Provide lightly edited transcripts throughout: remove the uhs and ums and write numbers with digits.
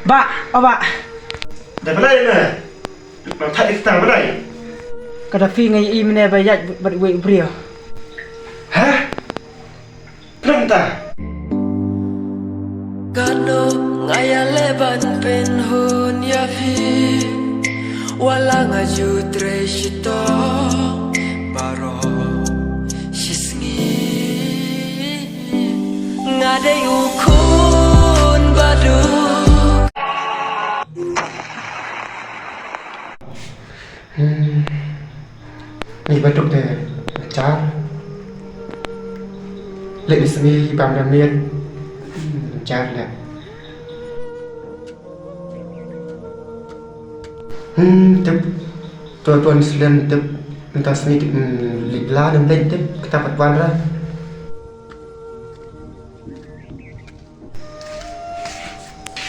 Pak, Pak. Dari mana ini? Mau tak istana mana? Kada fi ngai i mene bayat berwe brio. Hah? Kenapa? Kano ngaya leban penhun ya fi wala ngaju treshito baro shisngi ngade ukun badu. Ni batuk deh, car. Lệ đi sini bám đam miên, car lệ. Tiếp, tôi tuần lên tiếp, người ta sini tiếp lịch la đâm lên tiếp, kita bật van ra.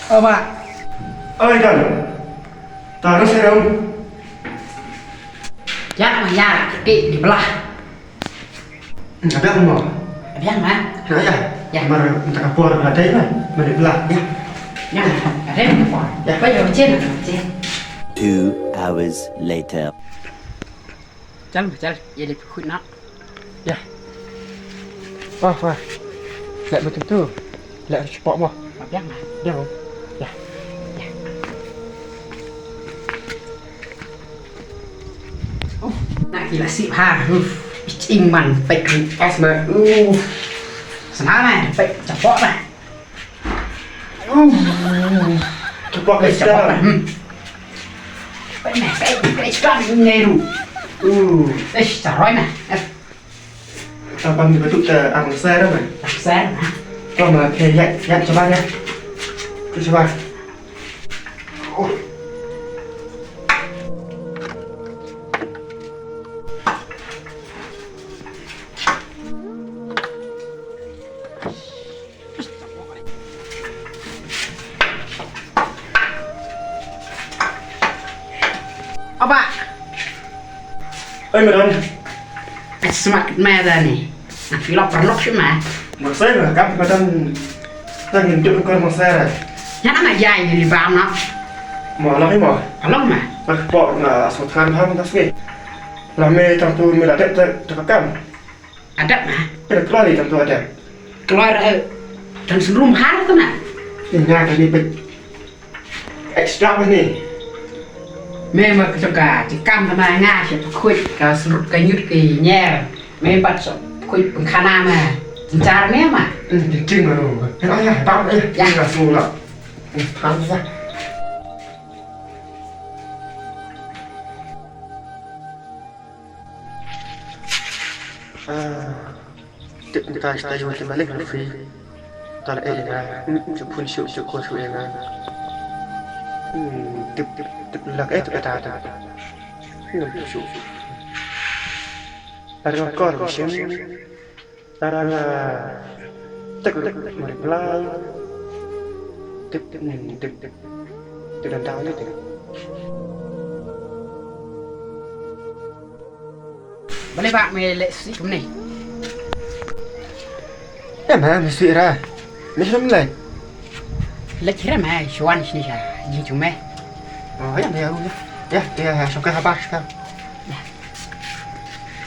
Pak. Ơi cần, ta nó xe đâu? Ya mà ya kiki di belah. Ada apa mau? Biang mah. Ada ya? Ya. Mar minta kapur ada ya? Mari belah ya. Ya, ada apa? Ya, bây giờ trên. 2 hours later. Chal, ya di khut nak. Ya. Wah. Lek betul tu. Lek cepat mah. Biang mah. Dia mau. Ya. Nak gila sip ha. Iman pek es mah. Senang mah, pek cepot mah. Cepat ke Cepot mah. sana. Pek mah, pek cepat ngeru. Caroy mah. Abang ni betul ke abang saya dah mah. Tak sen mah. Kau mah ya coba ya. Coba. Apa? Ơi mà đơn, Semakin meh dah ni. Nak filok perlok sih mah. mà saya mà cắm mà đơn, ta nhìn chung con mà xe này, Yang nama jai ni bam nak. mà nó thấy mà, Kalau mah. mà bọn là số than tham ta nghe, là mê trong tôi mới là đẹp cho cắm, Ada mah. cái là cái gì trong tôi đẹp, Keluar dan seluruh hari tu nak. nhìn nhà cái gì bị extra cái này, Memang kesuka cikam sama ngah siapa kuit kau serut kanyut ke nyer. Memang bat kuit pengkana mah. Cara memang. chừng mà rồi, cái đó nha, tao đây, Dạ. là xù là, tham ra. Kita jual balik free. Tala chụp phun chụp cô chụp em tiếp là cái tụi ta chụp ta đang còn một xíu ta đang là tức mà la tiếp đàn đào như thế Boleh pak melek si ni. em hả mình suy ra mình không lấy Lek kira mah cuan sini sah. Jin cuma. em thấy không nhá ya xong cái hai ba sao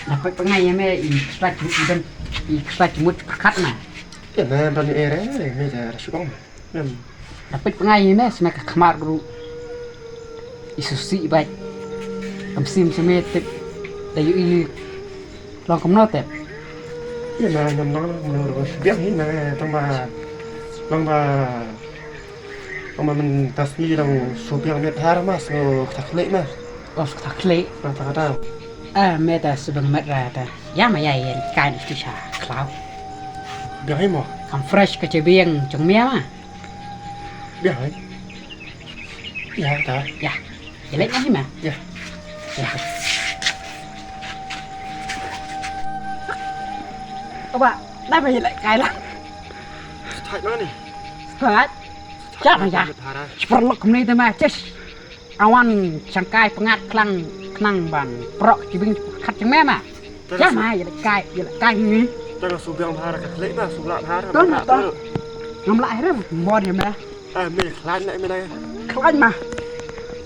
Nak kau pengai mah ispat dan ispat mut kat mah. em tadi đấy bây giờ là chụp bóng em Dapat pengai mah semak kemar guru. Isusi baik. Kamsim semet dayu i long kom not tep. nhưng mà nhầm nó rồi biết hết mà trong mà mình ta suy rằng số biển miệt hà mà số thật lệ mà Oh tak kle. ta kata Meta sebang merah ta. Ya mah ya yang kain itu sah klau. biết hết mà Kam fresh ke cebiang cung mia mah. biết hết ya ta Ya. Jelek ni mah. ya Ya. Các bạn, đây mày lại cái lắm. thay nó này Thật. Siapa ya? Seperlok ni tu mah cis. Awan sangkai pengat klang ban prok cibing kat ceng mah. Siapa ya kai ni? Jangan subiang bahara kelek mah subla bahara. Tuh. Ngam lại đó bò điểm này. Mình khlan lại bên đây. Khlan mà.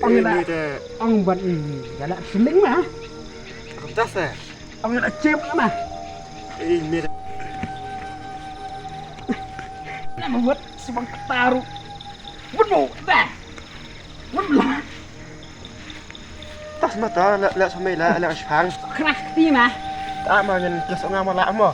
Ông là Mình thì ông vẫn gọi là lính mà. không chắc sẽ. Ông là chim nữa mà. Mình Này mà vứt sebang taruh. Vứt bộ ta. Vứt là. tas mà ta lẹ sao mày lẹ phang. Crash tí mà. Ta mà nhân cái số ngang mà lạ mà.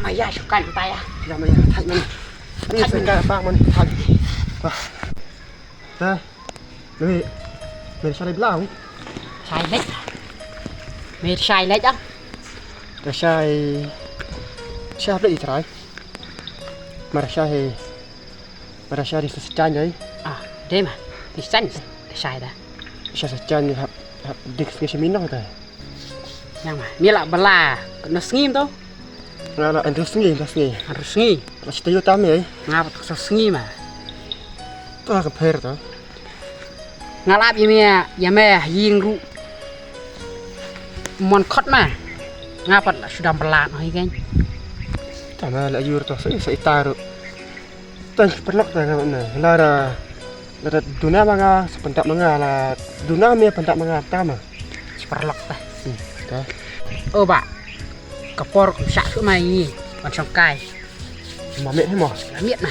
Mày ra sụp cạnh tay à? Dạ mày thay mình. Đi phải cả bác mình thay. Đây. Mình sao đây blau? Sai lết. Mày sai lết á? Để sai đấy trái. Mà sai đi sejauh đấy. À, đây mà. Thì xanh sai đó. Sai sejauh ni hab dik semin dah tu. Yang mà. Mày là bala. Nó ngim tau. Ngala terus ni. Harus ngi. Masih tahu tamu ya. Ngapa tak ngi mà. Tu aku per tu. Ngalap ya mẹ yieng ru. Mon khot mà. Ngapa lah sudah belat hai kan. Tama la yur tu saya taruh. Tan perlok tu mana. Lara dunia manga sepentak manga la dunia me pentak manga tama. Seperlok dah. Dah. Ơ bà. Kapor cũng sạ chỗ mày còn trong cài Mà miệng thế mò. là miệng mà.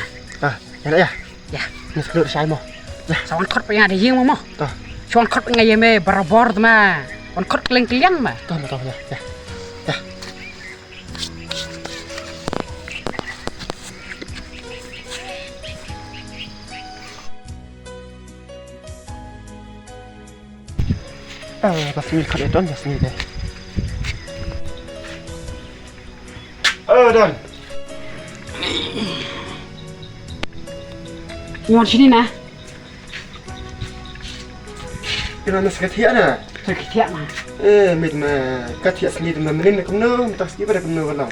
Yang nak ya? Ya. Ni sekali sai mò. Sawan khot pe ngade hieng mo. Tah. Sawan khot pe ngaye me barabor ma. On khot keleng-keleng mà. Tahu ya. Ya. Pas ni kat itu pas ni deh. Don. Ngon sini nè. Kita nak sekat hiak na. Thôi cái thiện mà. Mình mà cắt hiak sendiri mà mình nak kena, tak sikit pada kena walau.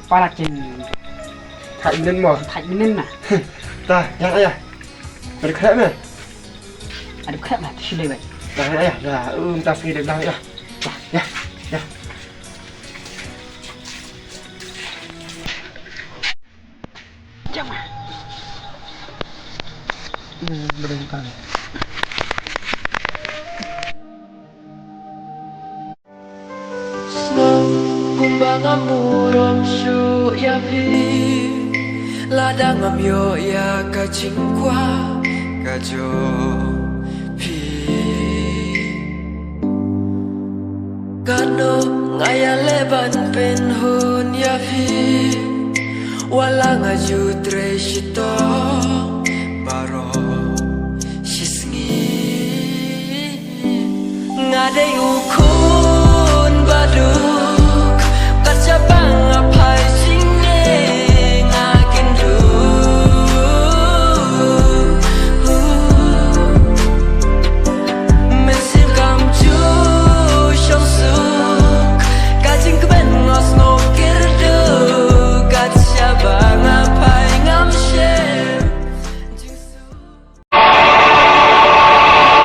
Para trên Tak mình mò. thạch bên nên mà. Dah, yang ayah. Pada kerap mah. Ada khép mà thì đây vậy. Dah ayah, dah. Tak sikit dah ya. Ya. Chẳng mà. Boleh buka ni. Kumbang amurom su ya pi ladang am yo ya ka chingkwa ka jo pi kano ngaya leban pen hun ya pi wala nga ju tre